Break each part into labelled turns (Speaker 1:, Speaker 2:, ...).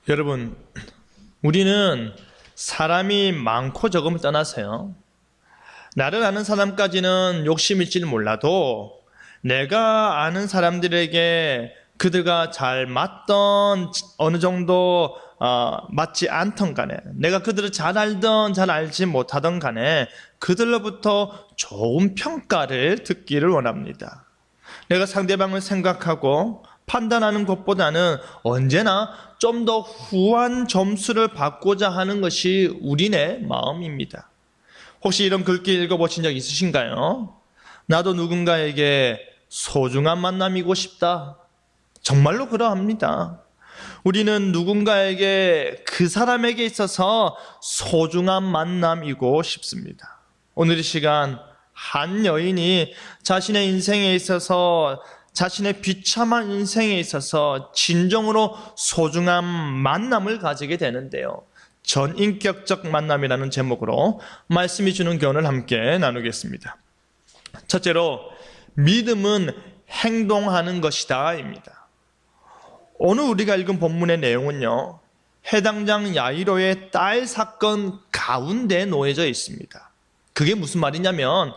Speaker 1: 여러분, 우리는 사람이 많고 적음을 떠나서요, 나를 아는 사람까지는 욕심 일지는 몰라도 내가 아는 사람들에게 그들과 잘 맞던 어느 정도 맞지 않던 간에, 내가 그들을 잘 알던 잘 알지 못하던 간에 그들로부터 좋은 평가를 듣기를 원합니다. 내가 상대방을 생각하고 판단하는 것보다는 언제나 좀 더 후한 점수를 받고자 하는 것이 우리네 마음입니다. 혹시 이런 글귀 읽어보신 적 있으신가요? 나도 누군가에게 소중한 만남이고 싶다. 정말로 그러합니다. 우리는 누군가에게 그 사람에게 있어서 소중한 만남이고 싶습니다. 오늘 이 시간 한 여인이 자신의 인생에 있어서, 자신의 비참한 인생에 있어서 진정으로 소중한 만남을 가지게 되는데요, 전인격적 만남이라는 제목으로 말씀이 주는 교훈을 함께 나누겠습니다. 첫째로, 믿음은 행동하는 것이다 입니다. 오늘 우리가 읽은 본문의 내용은요, 해당장 야이로의 딸 사건 가운데 놓여져 있습니다. 그게 무슨 말이냐면,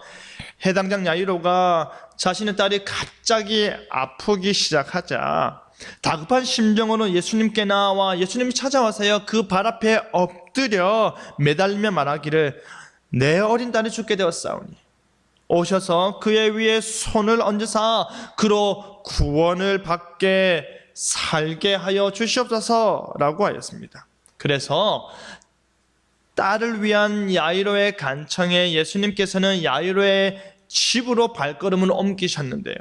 Speaker 1: 해당장 야이로가 자신의 딸이 갑자기 아프기 시작하자 다급한 심정으로 예수님께 나와 예수님이 찾아와서요, 그 발 앞에 엎드려 매달리며 말하기를, 내 어린 딸이 죽게 되었사오니 오셔서 그의 위에 손을 얹으사 그로 구원을 받게 살게 하여 주시옵소서라고 하였습니다. 그래서 딸을 위한 야이로의 간청에 예수님께서는 야이로의 집으로 발걸음을 옮기셨는데요,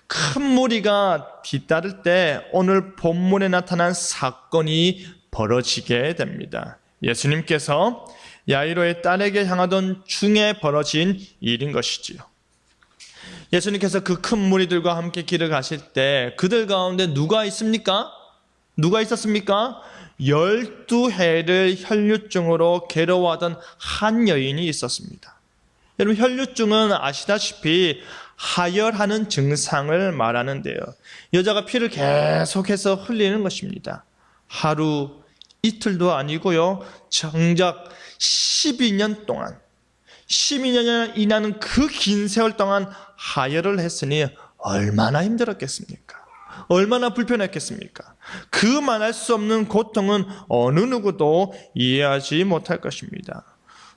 Speaker 1: 큰 무리가 뒤따를 때 오늘 본문에 나타난 사건이 벌어지게 됩니다. 예수님께서 야이로의 딸에게 향하던 중에 벌어진 일인 것이지요. 예수님께서 그 큰 무리들과 함께 길을 가실 때 그들 가운데 누가 있습니까? 누가 있었습니까? 12해를 혈류증으로 괴로워하던 한 여인이 있었습니다. 여러분, 혈류증은 아시다시피 하혈하는 증상을 말하는데요, 여자가 피를 계속해서 흘리는 것입니다. 하루, 이틀도 아니고요, 정작 12년 동안, 12년이라는 그 긴 세월 동안 하혈을 했으니 얼마나 힘들었겠습니까? 얼마나 불편했겠습니까? 그 말할 수 없는 고통은 어느 누구도 이해하지 못할 것입니다.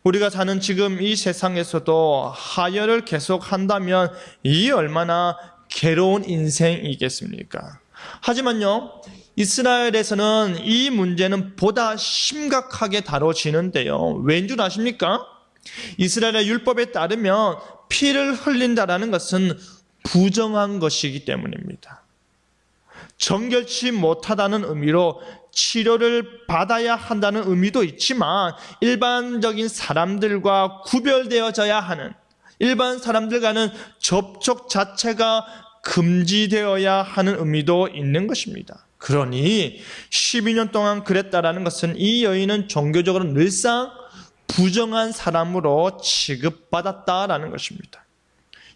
Speaker 1: 우리가 사는 지금 이 세상에서도 하혈을 계속한다면 이 얼마나 괴로운 인생이겠습니까? 하지만요, 이스라엘에서는 이 문제는 보다 심각하게 다뤄지는데요, 왠 줄 아십니까? 이스라엘의 율법에 따르면 피를 흘린다라는 것은 부정한 것이기 때문입니다. 정결치 못하다는 의미로 치료를 받아야 한다는 의미도 있지만, 일반적인 사람들과 구별되어져야 하는, 일반 사람들과는 접촉 자체가 금지되어야 하는 의미도 있는 것입니다. 그러니 12년 동안 그랬다라는 것은 이 여인은 종교적으로 늘상 부정한 사람으로 취급받았다라는 것입니다.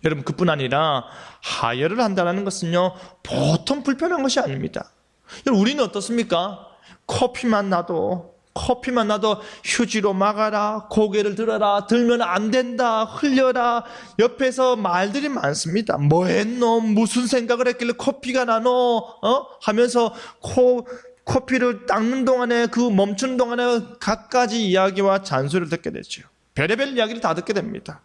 Speaker 1: 여러분, 그뿐 아니라 하혈을 한다는 것은요, 보통 불편한 것이 아닙니다. 여러분, 우리는 어떻습니까? 코피만 나도 휴지로 막아라, 고개를 들어라, 들면 안 된다, 흘려라, 옆에서 말들이 많습니다. 뭐 했노? 무슨 생각을 했길래 코피가 나노? 하면서 코피를 닦는 동안에, 그 멈추는 동안에 갖가지 이야기와 잔소리를 듣게 되죠. 별의별 이야기를 다 듣게 됩니다.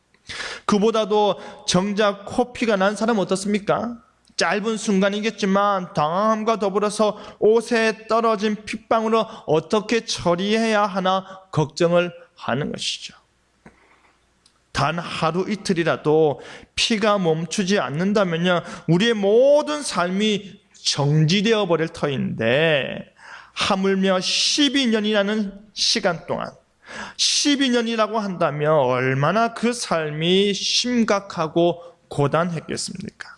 Speaker 1: 그보다도 정작 코피가 난 사람은 어떻습니까? 짧은 순간이겠지만 당황함과 더불어서 옷에 떨어진 핏방울을 어떻게 처리해야 하나 걱정을 하는 것이죠. 단 하루 이틀이라도 피가 멈추지 않는다면요, 우리의 모든 삶이 정지되어 버릴 터인데, 하물며 12년이라는 시간 동안, 12년이라고 한다면 얼마나 그 삶이 심각하고 고단했겠습니까?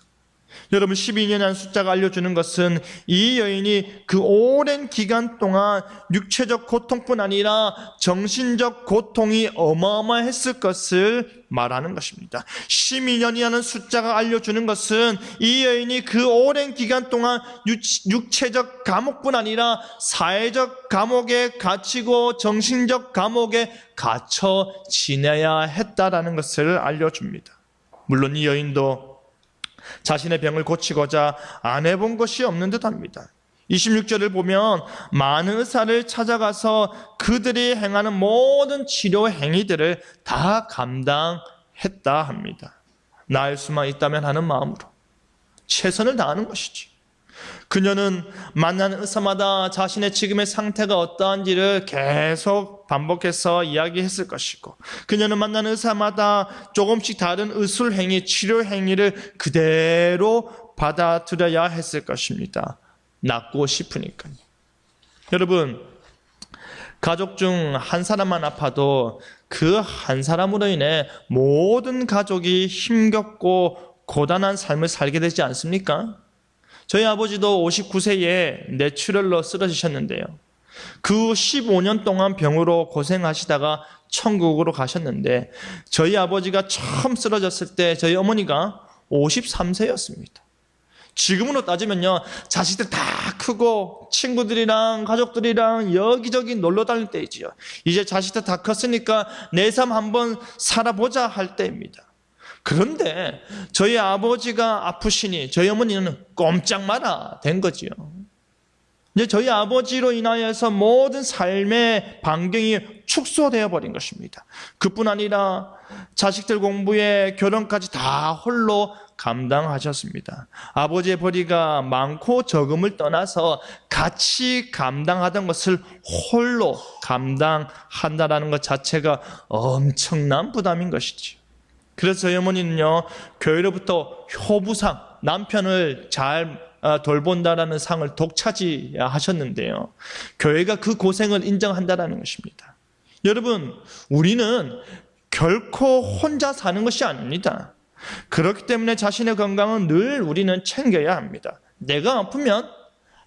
Speaker 1: 여러분, 12년이라는 숫자가 알려주는 것은 이 여인이 그 오랜 기간 동안 육체적 고통뿐 아니라 정신적 고통이 어마어마했을 것을 말하는 것입니다. 12년이라는 숫자가 알려주는 것은 이 여인이 그 오랜 기간 동안 육체적 감옥뿐 아니라 사회적 감옥에 갇히고 정신적 감옥에 갇혀 지내야 했다라는 것을 알려줍니다. 물론 이 여인도 자신의 병을 고치고자 안 해본 것이 없는 듯합니다. 26절을 보면 많은 의사를 찾아가서 그들이 행하는 모든 치료 행위들을 다 감당했다 합니다. 나을 수만 있다면 하는 마음으로 최선을 다하는 것이지. 그녀는 만나는 의사마다 자신의 지금의 상태가 어떠한지를 계속 반복해서 이야기했을 것이고, 그녀는 만나는 의사마다 조금씩 다른 의술 행위, 치료 행위를 그대로 받아들여야 했을 것입니다. 낫고 싶으니까요. 여러분, 가족 중 한 사람만 아파도 그 한 사람으로 인해 모든 가족이 힘겹고 고단한 삶을 살게 되지 않습니까? 저희 아버지도 59세에 뇌출혈로 쓰러지셨는데요. 그 15년 동안 병으로 고생하시다가 천국으로 가셨는데, 저희 아버지가 처음 쓰러졌을 때 저희 어머니가 53세였습니다. 지금으로 따지면요, 자식들 다 크고 친구들이랑 가족들이랑 여기저기 놀러 다닐 때이지요. 이제 자식들 다 컸으니까 내 삶 한번 살아보자 할 때입니다. 그런데 저희 아버지가 아프시니 저희 어머니는 꼼짝 마라 된 거지요. 이제 저희 아버지로 인하여서 모든 삶의 반경이 축소되어 버린 것입니다. 그뿐 아니라 자식들 공부에 결혼까지 다 홀로 감당하셨습니다. 아버지의 벌이가 많고 적음을 떠나서 같이 감당하던 것을 홀로 감당한다라는 것 자체가 엄청난 부담인 것이지요. 그래서 저희 어머니는요, 교회로부터 효부상, 남편을 잘 돌본다라는 상을 독차지하셨는데요, 교회가 그 고생을 인정한다라는 것입니다. 여러분, 우리는 결코 혼자 사는 것이 아닙니다. 그렇기 때문에 자신의 건강은 늘 우리는 챙겨야 합니다. 내가 아프면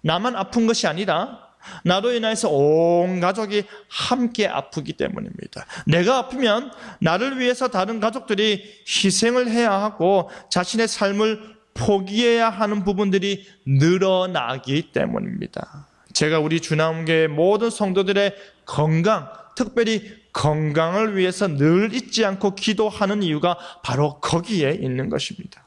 Speaker 1: 나만 아픈 것이 아니라 나로 인해서 온 가족이 함께 아프기 때문입니다. 내가 아프면 나를 위해서 다른 가족들이 희생을 해야 하고 자신의 삶을 포기해야 하는 부분들이 늘어나기 때문입니다. 제가 우리 주남교회 모든 성도들의 건강, 특별히 건강을 위해서 늘 잊지 않고 기도하는 이유가 바로 거기에 있는 것입니다.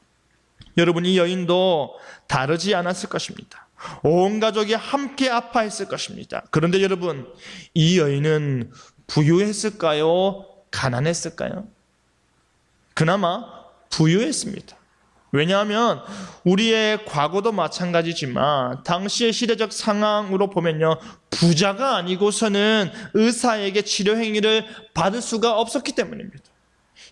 Speaker 1: 여러분, 이 여인도 다르지 않았을 것입니다. 온 가족이 함께 아파했을 것입니다. 그런데 여러분, 이 여인은 부유했을까요? 가난했을까요? 그나마 부유했습니다. 왜냐하면 우리의 과거도 마찬가지지만 당시의 시대적 상황으로 보면요, 부자가 아니고서는 의사에게 치료 행위를 받을 수가 없었기 때문입니다.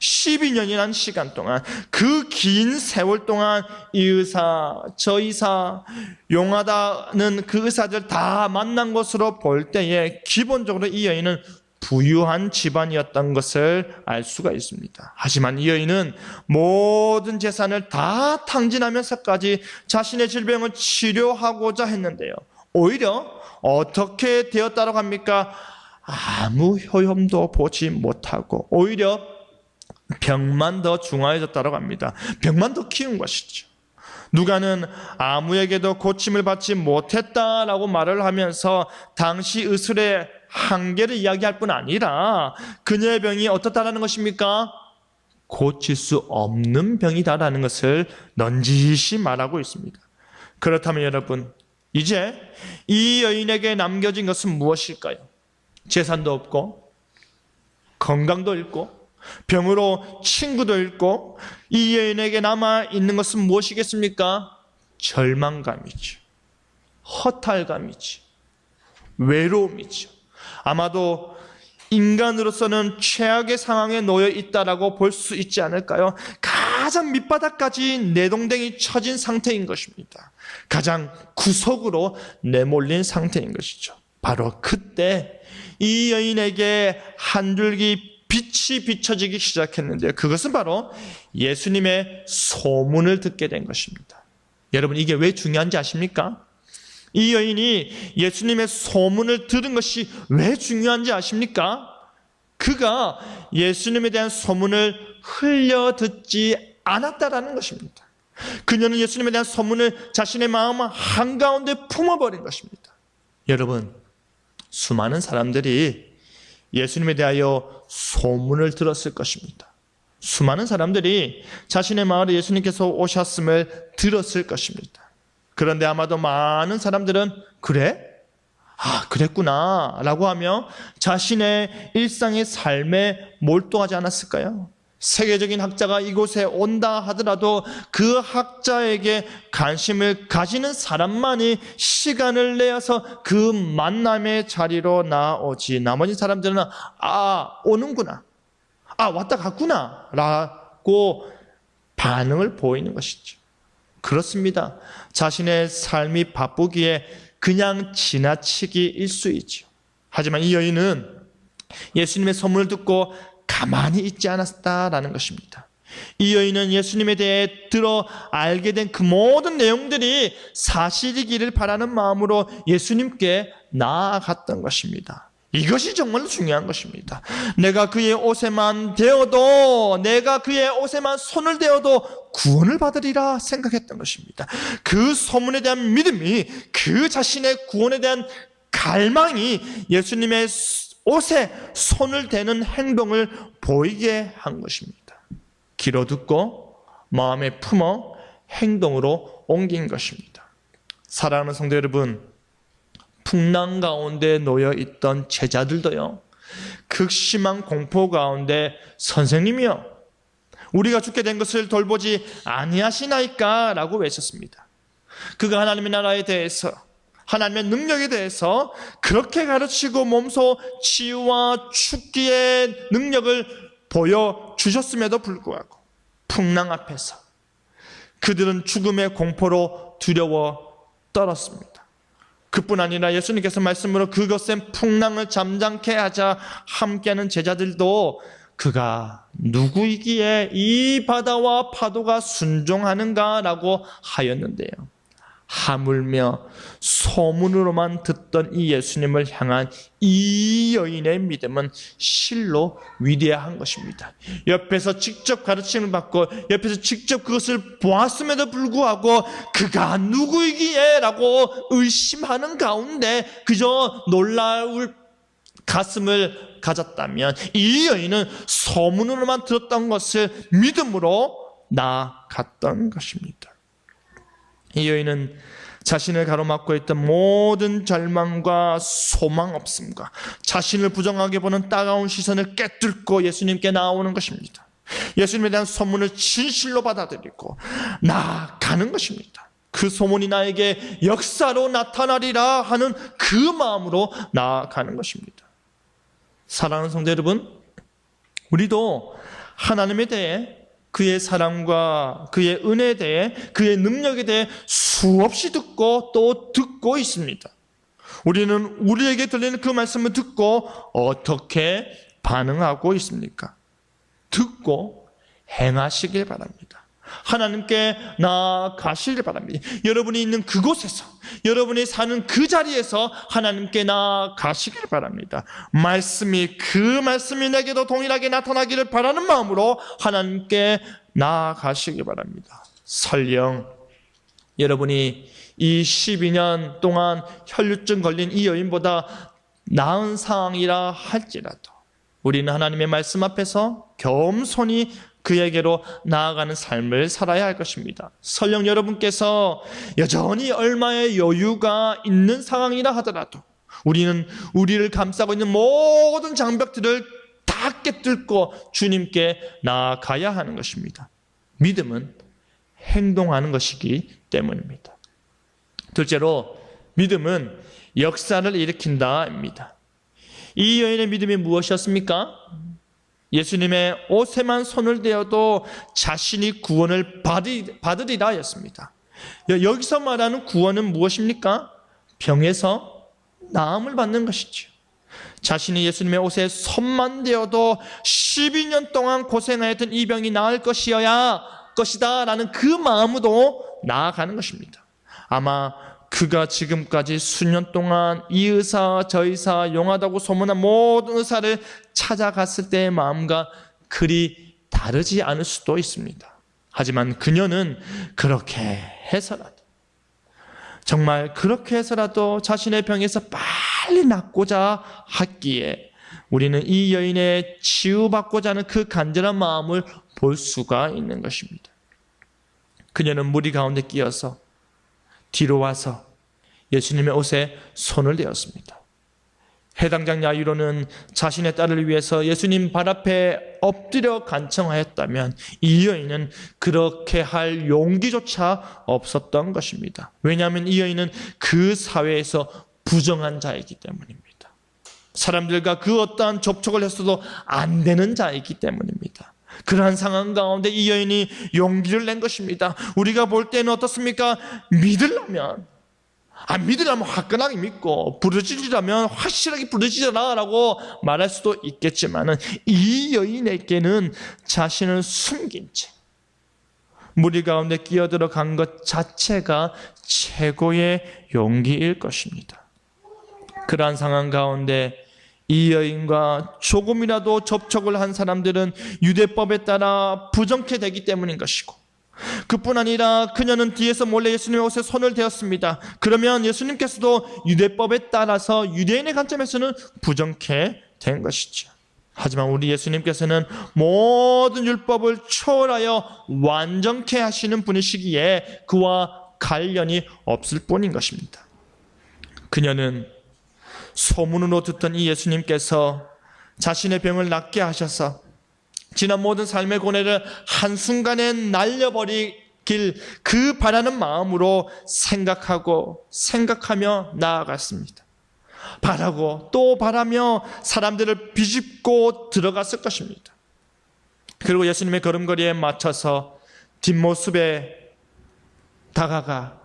Speaker 1: 12년이라는 시간 동안, 그 긴 세월 동안 이 의사, 저 의사, 용하다는 그 의사들 다 만난 것으로 볼 때에 기본적으로 이 여인은 부유한 집안이었던 것을 알 수가 있습니다. 하지만 이 여인은 모든 재산을 다 탕진하면서까지 자신의 질병을 치료하고자 했는데요, 오히려 어떻게 되었다고 합니까? 아무 효험도 보지 못하고 오히려 병만 더 중화해졌다고 합니다. 병만 더 키운 것이죠. 누가는 아무에게도 고침을 받지 못했다라고 말을 하면서 당시 의술의 한계를 이야기할 뿐 아니라 그녀의 병이 어떻다라는 것입니까? 고칠 수 없는 병이다라는 것을 넌지시 말하고 있습니다. 그렇다면 여러분, 이제 이 여인에게 남겨진 것은 무엇일까요? 재산도 없고 건강도 잃고 병으로 친구도 잃고 이 여인에게 남아있는 것은 무엇이겠습니까? 절망감이죠. 허탈감이죠. 외로움이죠. 아마도 인간으로서는 최악의 상황에 놓여 있다라고 볼 수 있지 않을까요? 가장 밑바닥까지 내동댕이 쳐진 상태인 것입니다. 가장 구석으로 내몰린 상태인 것이죠. 바로 그때 이 여인에게 한 줄기 빛이 비춰지기 시작했는데요, 그것은 바로 예수님의 소문을 듣게 된 것입니다. 여러분, 이게 왜 중요한지 아십니까? 이 여인이 예수님의 소문을 들은 것이 왜 중요한지 아십니까? 그가 예수님에 대한 소문을 흘려듣지 않았다라는 것입니다. 그녀는 예수님에 대한 소문을 자신의 마음 한가운데 품어버린 것입니다. 여러분, 수많은 사람들이 예수님에 대하여 소문을 들었을 것입니다. 수많은 사람들이 자신의 마을에 예수님께서 오셨음을 들었을 것입니다. 그런데 아마도 많은 사람들은 그래? 그랬구나 라고 하며 자신의 일상의 삶에 몰두하지 않았을까요? 세계적인 학자가 이곳에 온다 하더라도 그 학자에게 관심을 가지는 사람만이 시간을 내어서 그 만남의 자리로 나오지, 나머지 사람들은 오는구나, 왔다 갔구나 라고 반응을 보이는 것이죠. 그렇습니다. 자신의 삶이 바쁘기에 그냥 지나치기 일쑤이죠. 하지만 이 여인은 예수님의 소문을 듣고 가만히 있지 않았다라는 것입니다. 이 여인은 예수님에 대해 들어 알게 된 그 모든 내용들이 사실이기를 바라는 마음으로 예수님께 나아갔던 것입니다. 이것이 정말로 중요한 것입니다. 내가 그의 옷에만 손을 대어도 구원을 받으리라 생각했던 것입니다. 그 소문에 대한 믿음이, 그 자신의 구원에 대한 갈망이 예수님의 옷에 손을 대는 행동을 보이게 한 것입니다. 귀로 듣고 마음에 품어 행동으로 옮긴 것입니다. 사랑하는 성도 여러분, 풍랑 가운데 놓여 있던 제자들도요, 극심한 공포 가운데 선생님이여, 우리가 죽게 된 것을 돌보지 아니하시나이까 라고 외쳤습니다. 그가 하나님의 나라에 대해서, 하나님의 능력에 대해서 그렇게 가르치고 몸소 치유와 죽기의 능력을 보여주셨음에도 불구하고 풍랑 앞에서 그들은 죽음의 공포로 두려워 떨었습니다. 그뿐 아니라 예수님께서 말씀으로 그것의 풍랑을 잠잠케 하자 함께하는 제자들도 그가 누구이기에 이 바다와 파도가 순종하는가라고 하였는데요, 하물며 소문으로만 듣던 이 예수님을 향한 이 여인의 믿음은 실로 위대한 것입니다. 옆에서 직접 가르침을 받고 옆에서 직접 그것을 보았음에도 불구하고 그가 누구이기에 라고 의심하는 가운데 그저 놀라울 가슴을 가졌다면, 이 여인은 소문으로만 들었던 것을 믿음으로 나아갔던 것입니다. 이 여인은 자신을 가로막고 있던 모든 절망과 소망 없음과 자신을 부정하게 보는 따가운 시선을 깨뚫고 예수님께 나오는 것입니다. 예수님에 대한 소문을 진실로 받아들이고 나아가는 것입니다. 그 소문이 나에게 역사로 나타나리라 하는 그 마음으로 나아가는 것입니다. 사랑하는 성도 여러분, 우리도 하나님에 대해, 그의 사랑과 그의 은혜에 대해, 그의 능력에 대해 수없이 듣고 또 듣고 있습니다. 우리는 우리에게 들리는 그 말씀을 듣고 어떻게 반응하고 있습니까? 듣고 행하시길 바랍니다. 하나님께 나아가시길 바랍니다. 여러분이 있는 그곳에서, 여러분이 사는 그 자리에서 하나님께 나아가시길 바랍니다. 그 말씀이 내게도 동일하게 나타나기를 바라는 마음으로 하나님께 나아가시길 바랍니다. 설령 여러분이 이 12년 동안 혈루증 걸린 이 여인보다 나은 상황이라 할지라도 우리는 하나님의 말씀 앞에서 겸손히 그에게로 나아가는 삶을 살아야 할 것입니다. 설령 여러분께서 여전히 얼마의 여유가 있는 상황이라 하더라도 우리는 우리를 감싸고 있는 모든 장벽들을 다 깨뚫고 주님께 나아가야 하는 것입니다. 믿음은 행동하는 것이기 때문입니다. 둘째로, 믿음은 역사를 일으킨다입니다. 이 여인의 믿음이 무엇이었습니까? 예수님의 옷에만 손을 대어도 자신이 구원을 받으리라 하였습니다. 여기서 말하는 구원은 무엇입니까? 병에서 나음을 받는 것이죠. 자신이 예수님의 옷에 손만 대어도 12년 동안 고생하였던 이 병이 나을 것이다 라는 그 마음으로 나아가는 것입니다. 아마 그가 지금까지 수년 동안 이 의사 저 의사 용하다고 소문난 모든 의사를 찾아갔을 때의 마음과 그리 다르지 않을 수도 있습니다. 하지만 그녀는 그렇게 해서라도, 정말 그렇게 해서라도 자신의 병에서 빨리 낫고자 했기에 우리는 이 여인의 치유받고자 하는 그 간절한 마음을 볼 수가 있는 것입니다. 그녀는 무리 가운데 끼어서 뒤로 와서 예수님의 옷에 손을 대었습니다. 해당장 야이로는 자신의 딸을 위해서 예수님 발 앞에 엎드려 간청하였다면 이 여인은 그렇게 할 용기조차 없었던 것입니다. 왜냐하면 이 여인은 그 사회에서 부정한 자이기 때문입니다. 사람들과 그 어떠한 접촉을 했어도 안 되는 자이기 때문입니다. 그러한 상황 가운데 이 여인이 용기를 낸 것입니다. 우리가 볼 때는 어떻습니까? 믿으려면 화끈하게 믿고 부르짖으라면 확실하게 부르짖어라 라고 말할 수도 있겠지만 이 여인에게는 자신을 숨긴 채 무리 가운데 끼어들어간 것 자체가 최고의 용기일 것입니다. 그러한 상황 가운데 이 여인과 조금이라도 접촉을 한 사람들은 유대법에 따라 부정케 되기 때문인 것이고, 그뿐 아니라 그녀는 뒤에서 몰래 예수님의 옷에 손을 대었습니다. 그러면 예수님께서도 유대법에 따라서 유대인의 관점에서는 부정케 된 것이죠. 하지만 우리 예수님께서는 모든 율법을 초월하여 완전케 하시는 분이시기에 그와 관련이 없을 뿐인 것입니다. 그녀는 소문으로 듣던 이 예수님께서 자신의 병을 낫게 하셔서 지난 모든 삶의 고뇌를 한순간에 날려버리길 그 바라는 마음으로 생각하며 나아갔습니다. 바라고 또 바라며 사람들을 비집고 들어갔을 것입니다. 그리고 예수님의 걸음걸이에 맞춰서 뒷모습에 다가가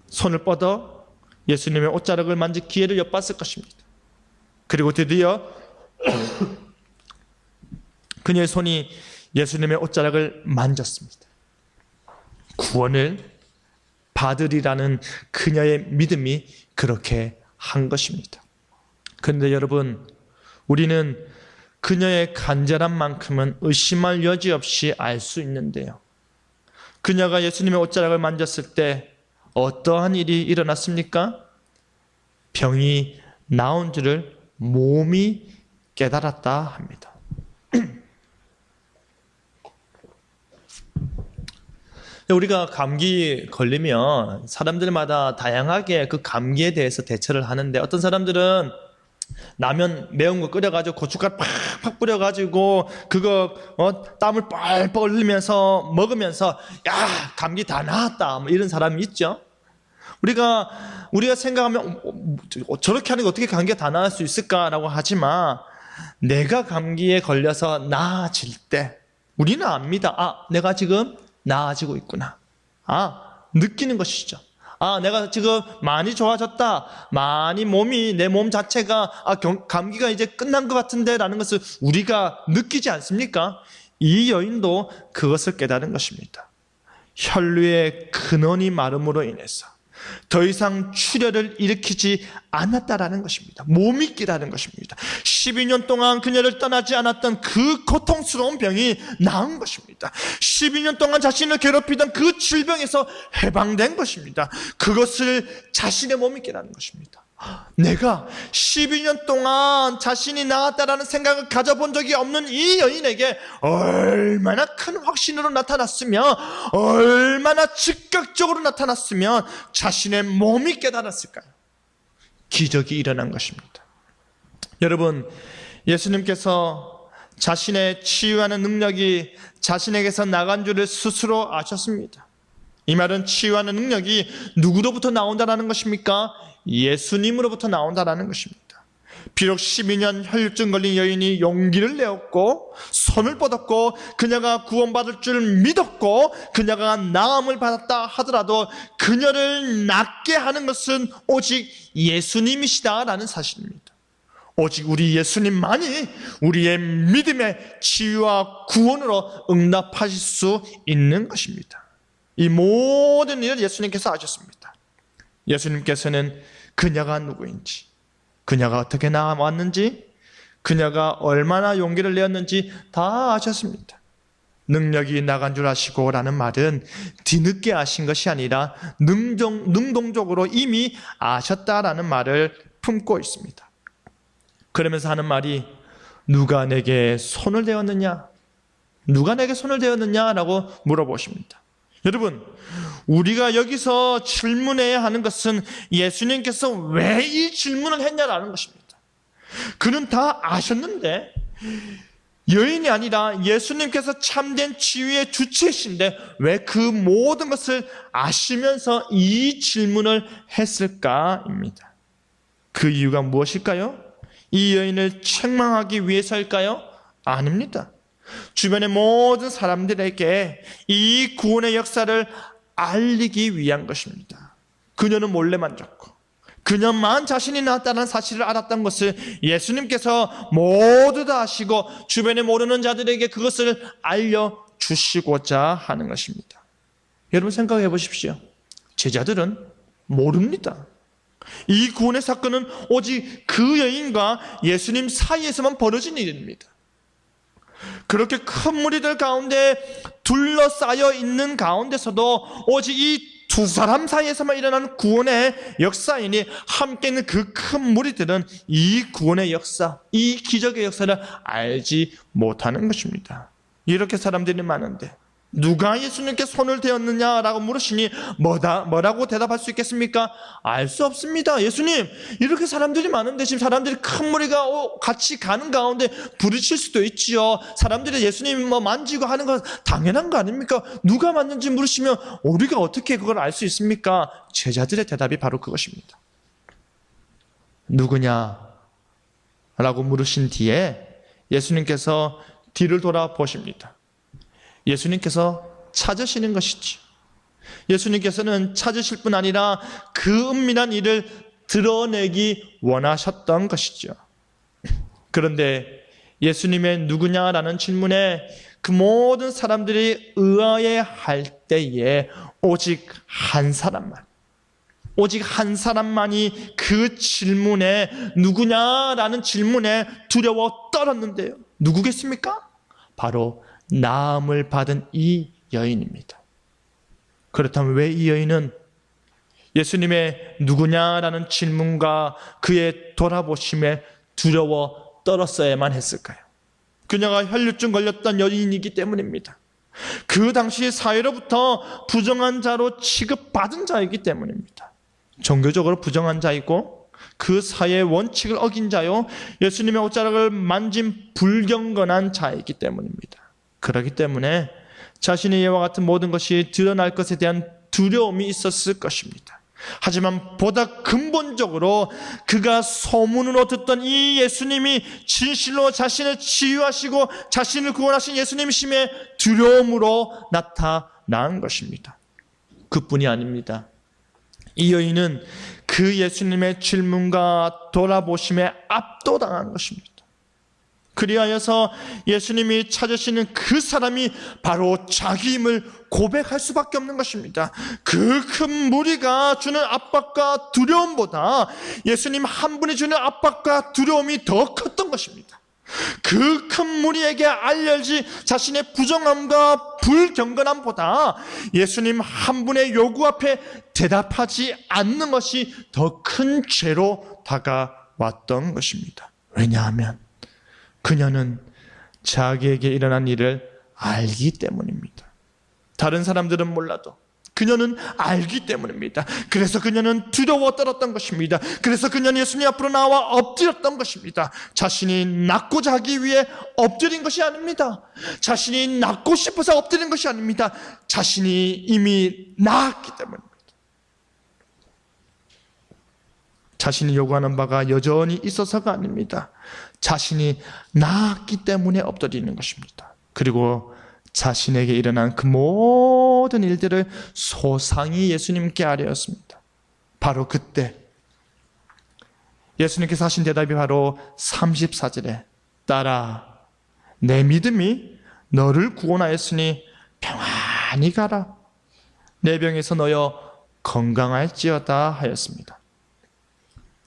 Speaker 1: 손을 뻗어 예수님의 옷자락을 만질 기회를 엿봤을 것입니다. 그리고 드디어 그녀의 손이 예수님의 옷자락을 만졌습니다. 구원을 받으리라는 그녀의 믿음이 그렇게 한 것입니다. 그런데 여러분, 우리는 그녀의 간절한 만큼은 의심할 여지 없이 알 수 있는데요. 그녀가 예수님의 옷자락을 만졌을 때 어떠한 일이 일어났습니까? 병이 나은 줄을 몸이 깨달았다 합니다. 우리가 감기 걸리면 사람들마다 다양하게 그 감기에 대해서 대처를 하는데, 어떤 사람들은 라면 매운 거 끓여가지고 고춧가루 팍팍 뿌려가지고 그거 땀을 뻘뻘 흘리면서 먹으면서 야 감기 다 나았다 뭐 이런 사람이 있죠. 우리가 생각하면 저렇게 하는 게 어떻게 감기가 다 나을 수 있을까라고 하지만, 내가 감기에 걸려서 나아질 때 우리는 압니다. 내가 지금 나아지고 있구나. 느끼는 것이죠. 내가 지금 많이 좋아졌다. 많이 내 몸 자체가 감기가 이제 끝난 것 같은데 라는 것을 우리가 느끼지 않습니까? 이 여인도 그것을 깨달은 것입니다. 혈류의 근원이 마름으로 인해서 더 이상 출혈을 일으키지 않았다라는 것입니다. 못 믿기라는 것입니다. 12년 동안 그녀를 떠나지 않았던 그 고통스러운 병이 나은 것입니다. 12년 동안 자신을 괴롭히던 그 질병에서 해방된 것입니다. 그것을 자신의 몸이 깨닫는 것입니다. 내가 12년 동안 자신이 나았다라는 생각을 가져본 적이 없는 이 여인에게 얼마나 큰 확신으로 나타났으며 얼마나 즉각적으로 나타났으면 자신의 몸이 깨달았을까요? 기적이 일어난 것입니다. 여러분, 예수님께서 자신의 치유하는 능력이 자신에게서 나간 줄을 스스로 아셨습니다. 이 말은 치유하는 능력이 누구로부터 나온다는 것입니까? 예수님으로부터 나온다는 것입니다. 비록 12년 혈류증 걸린 여인이 용기를 내었고 손을 뻗었고 그녀가 구원받을 줄 믿었고 그녀가 나음을 받았다 하더라도 그녀를 낫게 하는 것은 오직 예수님이시다라는 사실입니다. 오직 우리 예수님만이 우리의 믿음의 치유와 구원으로 응답하실 수 있는 것입니다. 이 모든 일을 예수님께서 아셨습니다. 예수님께서는 그녀가 누구인지, 그녀가 어떻게 나왔는지, 그녀가 얼마나 용기를 내었는지 다 아셨습니다. 능력이 나간 줄 아시고 라는 말은 뒤늦게 아신 것이 아니라 능동적으로 이미 아셨다라는 말을 품고 있습니다. 그러면서 하는 말이 누가 내게 손을 대었느냐? 누가 내게 손을 대었느냐라고 물어보십니다. 여러분, 우리가 여기서 질문해야 하는 것은 예수님께서 왜 이 질문을 했냐라는 것입니다. 그는 다 아셨는데 여인이 아니라 예수님께서 참된 치유의 주체이신데 왜 그 모든 것을 아시면서 이 질문을 했을까입니다. 그 이유가 무엇일까요? 이 여인을 책망하기 위해서일까요? 아닙니다. 주변의 모든 사람들에게 이 구원의 역사를 알리기 위한 것입니다. 그녀는 몰래 만졌고 그녀만 자신이 나았다는 사실을 알았던 것을 예수님께서 모두 다 아시고 주변에 모르는 자들에게 그것을 알려주시고자 하는 것입니다. 여러분 생각해 보십시오. 제자들은 모릅니다. 이 구원의 사건은 오직 그 여인과 예수님 사이에서만 벌어진 일입니다. 그렇게 큰 무리들 가운데 둘러싸여 있는 가운데서도 오직 이 두 사람 사이에서만 일어나는 구원의 역사이니 함께 있는 그 큰 무리들은 이 구원의 역사, 이 기적의 역사를 알지 못하는 것입니다. 이렇게 사람들이 많은데 누가 예수님께 손을 대었느냐라고 물으시니 뭐라고 대답할 수 있겠습니까? 알 수 없습니다. 예수님, 이렇게 사람들이 많은데 지금 사람들이 큰 무리가 같이 가는 가운데 부딪힐 수도 있지요. 사람들이 예수님 만지고 하는 건 당연한 거 아닙니까? 누가 맞는지 물으시면 우리가 어떻게 그걸 알 수 있습니까? 제자들의 대답이 바로 그것입니다. 누구냐? 라고 물으신 뒤에 예수님께서 뒤를 돌아보십니다. 예수님께서 찾으시는 것이지. 예수님께서는 찾으실 뿐 아니라 그 은밀한 일을 드러내기 원하셨던 것이죠. 그런데 예수님의 누구냐라는 질문에 그 모든 사람들이 의아해할 때에 오직 한 사람만이 그 질문에 누구냐라는 질문에 두려워 떨었는데요. 누구겠습니까? 바로 나음을 받은 이 여인입니다. 그렇다면 왜 이 여인은 예수님의 누구냐라는 질문과 그의 돌아보심에 두려워 떨었어야만 했을까요? 그녀가 혈류증 걸렸던 여인이기 때문입니다. 그 당시 사회로부터 부정한 자로 취급받은 자이기 때문입니다. 종교적으로 부정한 자이고 그 사회의 원칙을 어긴 자요, 예수님의 옷자락을 만진 불경건한 자이기 때문입니다. 그렇기 때문에 자신의 예와 같은 모든 것이 드러날 것에 대한 두려움이 있었을 것입니다. 하지만 보다 근본적으로 그가 소문으로 듣던 이 예수님이 진실로 자신을 치유하시고 자신을 구원하신 예수님이심에 두려움으로 나타난 것입니다. 그뿐이 아닙니다. 이 여인은 그 예수님의 질문과 돌아보심에 압도당한 것입니다. 그리하여서 예수님이 찾으시는 그 사람이 바로 자기임을 고백할 수밖에 없는 것입니다. 그 큰 무리가 주는 압박과 두려움보다 예수님 한 분이 주는 압박과 두려움이 더 컸던 것입니다. 그 큰 무리에게 알려질 자신의 부정함과 불경건함보다 예수님 한 분의 요구 앞에 대답하지 않는 것이 더 큰 죄로 다가왔던 것입니다. 왜냐하면 그녀는 자기에게 일어난 일을 알기 때문입니다. 다른 사람들은 몰라도 그녀는 알기 때문입니다. 그래서 그녀는 두려워 떨었던 것입니다. 그래서 그녀는 예수님 앞으로 나와 엎드렸던 것입니다. 자신이 낫고자 하기 위해 엎드린 것이 아닙니다. 자신이 낫고 싶어서 엎드린 것이 아닙니다. 자신이 이미 나았기 때문입니다. 자신이 요구하는 바가 여전히 있어서가 아닙니다. 자신이 나았기 때문에 엎드리는 것입니다. 그리고 자신에게 일어난 그 모든 일들을 소상히 예수님께 아뢰었습니다. 바로 그때 예수님께서 하신 대답이 바로 34절에 딸아, 내 믿음이 너를 구원하였으니 평안히 가라. 내 병에서 너여 건강할지어다 하였습니다.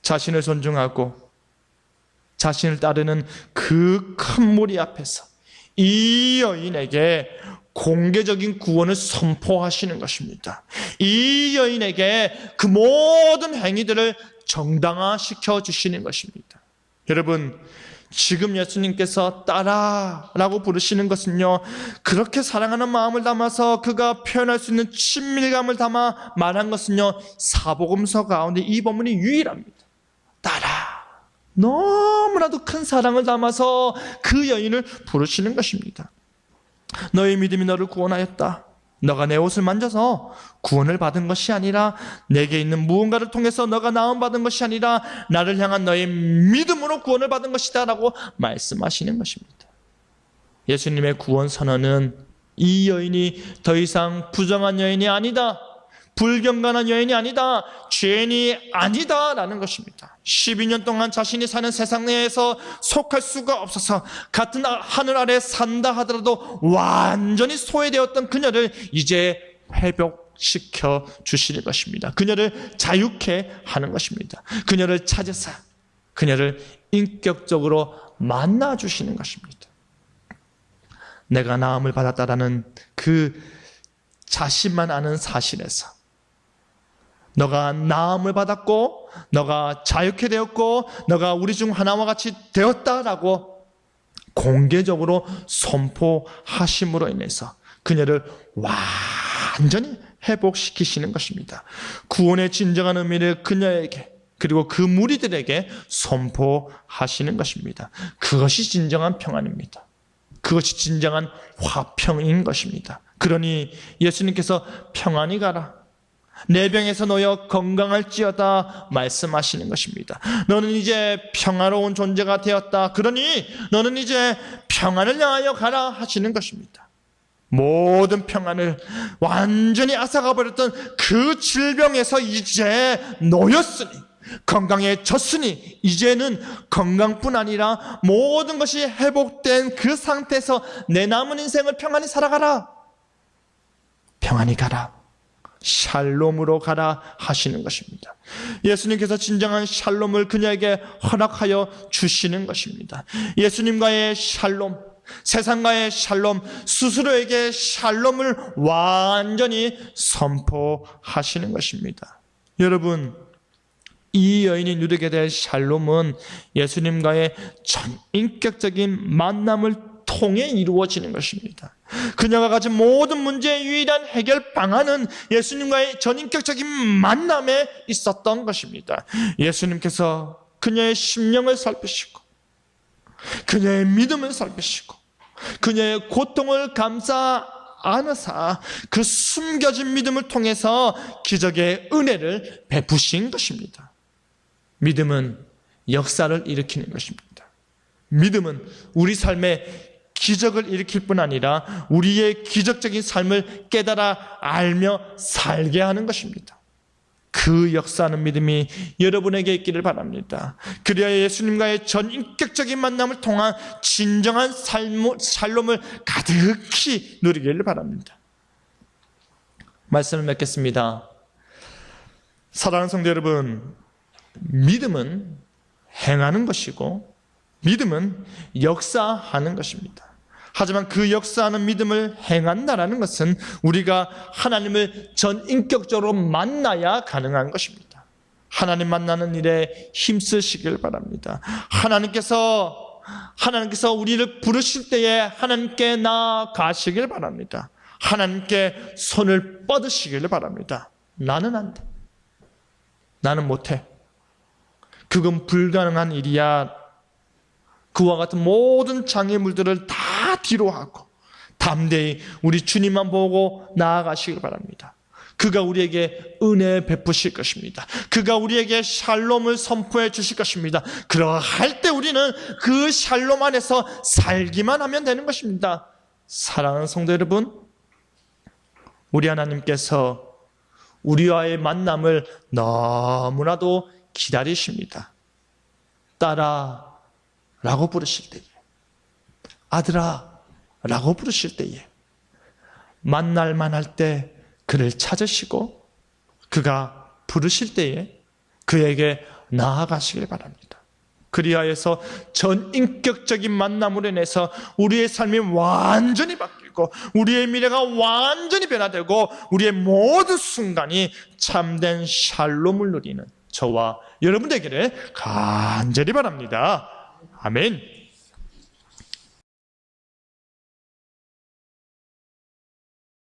Speaker 1: 자신을 존중하고 자신을 따르는 그 큰 무리 앞에서 이 여인에게 공개적인 구원을 선포하시는 것입니다. 이 여인에게 그 모든 행위들을 정당화시켜 주시는 것입니다. 여러분, 지금 예수님께서 딸아라고 부르시는 것은요, 그렇게 사랑하는 마음을 담아서 그가 표현할 수 있는 친밀감을 담아 말한 것은요, 사복음서 가운데 이 본문이 유일합니다. 딸아, 너무나도 큰 사랑을 담아서 그 여인을 부르시는 것입니다. 너의 믿음이 너를 구원하였다. 너가 내 옷을 만져서 구원을 받은 것이 아니라 내게 있는 무언가를 통해서 너가 나음받은 것이 아니라 나를 향한 너의 믿음으로 구원을 받은 것이다 라고 말씀하시는 것입니다. 예수님의 구원 선언은 이 여인이 더 이상 부정한 여인이 아니다, 불경건한 여인이 아니다, 죄인이 아니다 라는 것입니다. 12년 동안 자신이 사는 세상 내에서 속할 수가 없어서 같은 하늘 아래 산다 하더라도 완전히 소외되었던 그녀를 이제 회복시켜 주시는 것입니다. 그녀를 자유케 하는 것입니다. 그녀를 찾아서 그녀를 인격적으로 만나 주시는 것입니다. 내가 나음을 받았다라는 그 자신만 아는 사실에서 너가 나음을 받았고 너가 자유케 되었고 너가 우리 중 하나와 같이 되었다라고 공개적으로 선포하심으로 인해서 그녀를 완전히 회복시키시는 것입니다. 구원의 진정한 의미를 그녀에게 그리고 그 무리들에게 선포하시는 것입니다. 그것이 진정한 평안입니다. 그것이 진정한 화평인 것입니다. 그러니 예수님께서 평안히 가라, 내 병에서 놓여 건강할지어다 말씀하시는 것입니다. 너는 이제 평화로운 존재가 되었다. 그러니 너는 이제 평안을 향하여 가라 하시는 것입니다. 모든 평안을 완전히 앗아가버렸던 그 질병에서 이제 놓였으니, 건강해졌으니 이제는 건강뿐 아니라 모든 것이 회복된 그 상태에서 내 남은 인생을 평안히 살아가라, 평안히 가라, 샬롬으로 가라 하시는 것입니다. 예수님께서 진정한 샬롬을 그녀에게 허락하여 주시는 것입니다. 예수님과의 샬롬, 세상과의 샬롬, 스스로에게 샬롬을 완전히 선포하시는 것입니다. 여러분, 이 여인이 누리게 될 샬롬은 예수님과의 전인격적인 만남을 통해 이루어지는 것입니다. 그녀가 가진 모든 문제의 유일한 해결 방안은 예수님과의 전인격적인 만남에 있었던 것입니다. 예수님께서 그녀의 심령을 살피시고 그녀의 믿음을 살피시고 그녀의 고통을 감싸 안으사 그 숨겨진 믿음을 통해서 기적의 은혜를 베푸신 것입니다. 믿음은 역사를 일으키는 것입니다. 믿음은 우리 삶에 기적을 일으킬 뿐 아니라 우리의 기적적인 삶을 깨달아 알며 살게 하는 것입니다. 그 역사하는 믿음이 여러분에게 있기를 바랍니다. 그래야 예수님과의 전인격적인 만남을 통한 진정한 샬롬을 가득히 누리기를 바랍니다. 말씀을 맺겠습니다. 사랑하는 성도 여러분, 믿음은 행하는 것이고 믿음은 역사하는 것입니다. 하지만 그 역사하는 믿음을 행한다라는 것은 우리가 하나님을 전인격적으로 만나야 가능한 것입니다. 하나님 만나는 일에 힘쓰시길 바랍니다. 하나님께서 우리를 부르실 때에 하나님께 나아가시길 바랍니다. 하나님께 손을 뻗으시길 바랍니다. 나는 안 돼. 나는 못해. 그건 불가능한 일이야. 그와 같은 모든 장애물들을 다 뒤로 하고 담대히 우리 주님만 보고 나아가시길 바랍니다. 그가 우리에게 은혜 베푸실 것입니다. 그가 우리에게 샬롬을 선포해 주실 것입니다. 그러할 때 우리는 그 샬롬 안에서 살기만 하면 되는 것입니다. 사랑하는 성도 여러분, 우리 하나님께서 우리와의 만남을 너무나도 기다리십니다. 딸아 라고 부르실 때에, 아들아 라고 부르실 때에, 만날만 할 때 그를 찾으시고 그가 부르실 때에 그에게 나아가시길 바랍니다. 그리하여서 전인격적인 만남으로 인해서 우리의 삶이 완전히 바뀌고 우리의 미래가 완전히 변화되고 우리의 모든 순간이 참된 샬롬을 누리는 저와 여러분 되기를 간절히 바랍니다. 아멘.